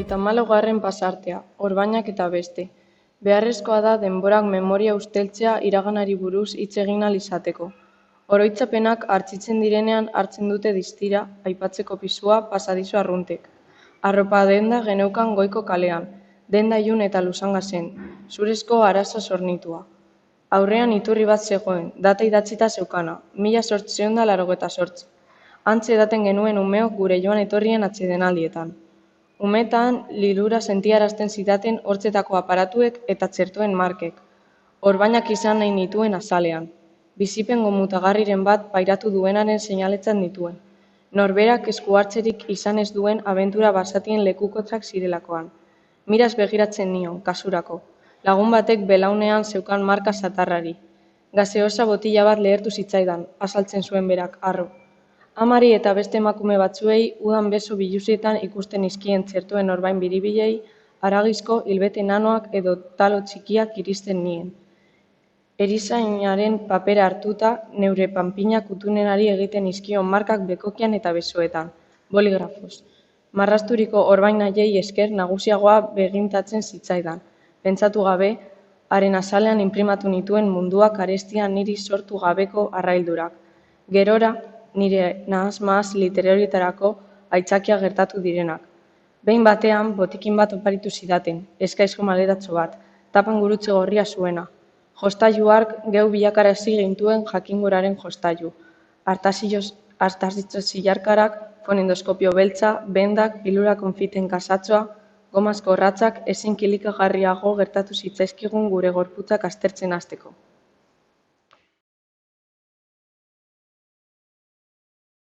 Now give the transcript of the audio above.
34. pasartea, orbainak eta beste. Beharrezkoa da denborak memoria usteltzea iraganari buruz hitz egin ahal izateko. Oroitzapenak hartzitzen direnean hartzen dute distira, aipatzeko pisua pasadizo arruntek. Arropa denda geneukan goiko kalean, denda ilun eta luzanga zen, zurezko arazo zornitua. Aurrean iturri bat zegoen, data idatzita zeukana, 1888. Antze edaten genuen umeok gure joan etorrien atsedenaldietan. Umetan, lilura sentiarazten zidaten hortzetako aparatuek eta txertoen markek. Orbainak izan nahi nituen azalean. Bizipen gomutagarriren bat pairatu duenaren seinaletzat nituen. Norberak eskuhartzerik izan ez duen abentura basatien lekukotzak zirelakoan. Miraz begiratzen nion, kasurako. Lagun batek belaunean zeukan marka satarrari. Gaseosa botila bat lehertu zitzaidan, azaltzen zuen berak, harro. Amari eta beste emakume batzuei udan beso bilusietan ikusten izkien txertoen orbain biribilei, haragizko hilbete nanoak edo talo txikiak iristen nien. Erizainaren papera hartuta, neure panpina kutunenari egiten izkion markak bekokian eta besoetan, boligrafoz. Marrasturiko orbainaiei esker nagusiagoa begintatzen zitzaidan. Pentsatu gabe, haren azalean inprimatu nituen munduak arestian niri sortu gabeko arraildurak. Gerora, nire nahas-mahas literarietarako aitzakia gertatu direnak. Behin batean, botikin bat oparitu zidaten, eskaizko maletatxo bat, tapan gurutze gorria zuena. Jostailu hark geu bilakarazi gintuen jakinguraren jostailu. Artazitzo zilarkarak, fonendoskopio beltza, bendak, pilura konfiten kasatxoa, gomazko orratzak ezin kilikagarriago gertatu zitzaizkigun gure gorputzak aztertzen hasteko.